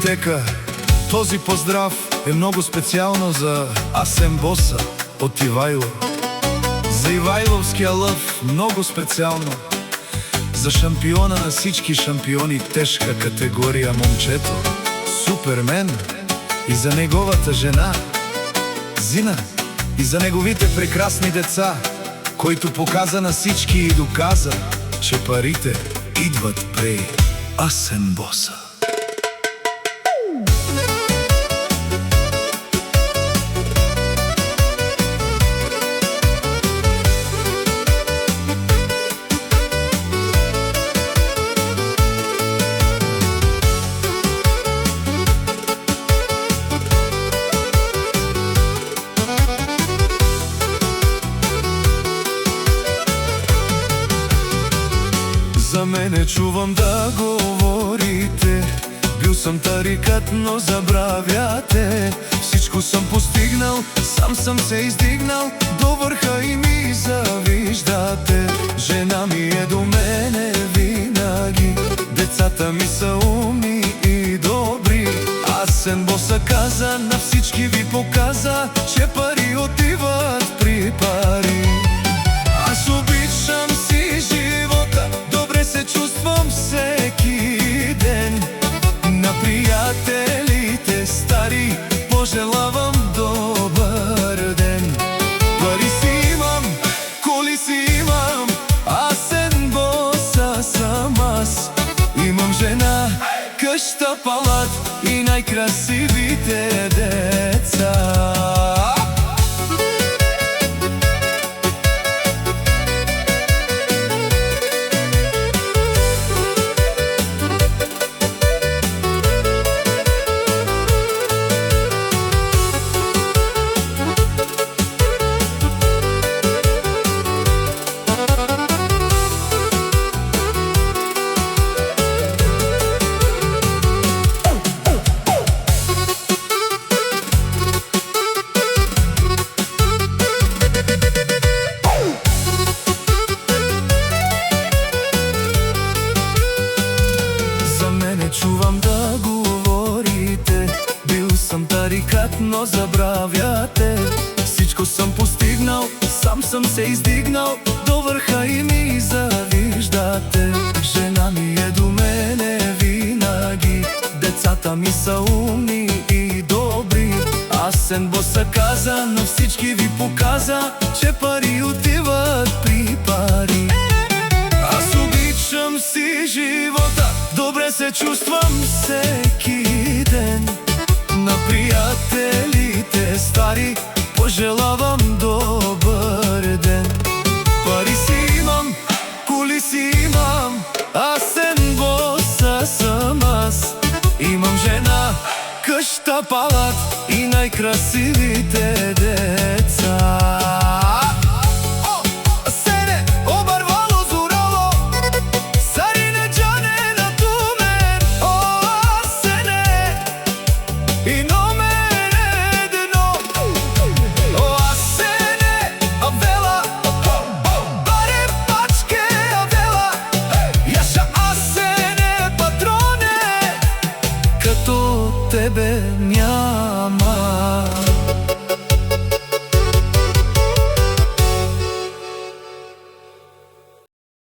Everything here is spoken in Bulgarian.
Тека, този поздрав е много специално за Асен Боса от Ивайло. За ивайловския лъв много специално. За шампиона на всички шампиони, тежка категория момчето Супермен. И за неговата жена Зина. И за неговите прекрасни деца, който показа на всички и доказа, че парите идват при Асен Боса. За мене чувам да говорите, бил съм тарикат, но забравяте. Всичко съм постигнал, сам съм се издигнал до върха и ми завиждате. Жена ми е до мене винаги, децата ми са умни и добри. Асен Боса каза, на всички ви показа, че пари отиват при пари. Аз обичам си живота, добре се чувствам всеки ден. На приятелите стари пожелавам добър ден. Пари си имам, коли си имам, Асен Боса съм аз. Имам жена, къща, палат и най-красивите деца. Чувам да говорите, бил съм тарикат, но забравяте. Всичко съм постигнал, сам съм се издигнал до върха и ми завиждате. Жена ми е до мене винаги, децата ми са умни и добри. Асен Боса каза, на всички ви показа, че пари отиват при пари. Аз обичам си живота, добре се чувствам всеки ден. На приятелите стари пожелавам добър ден. Пари си имам, коли си имам, Асен Боса съм аз. Имам жена, къща, палат и най-красиви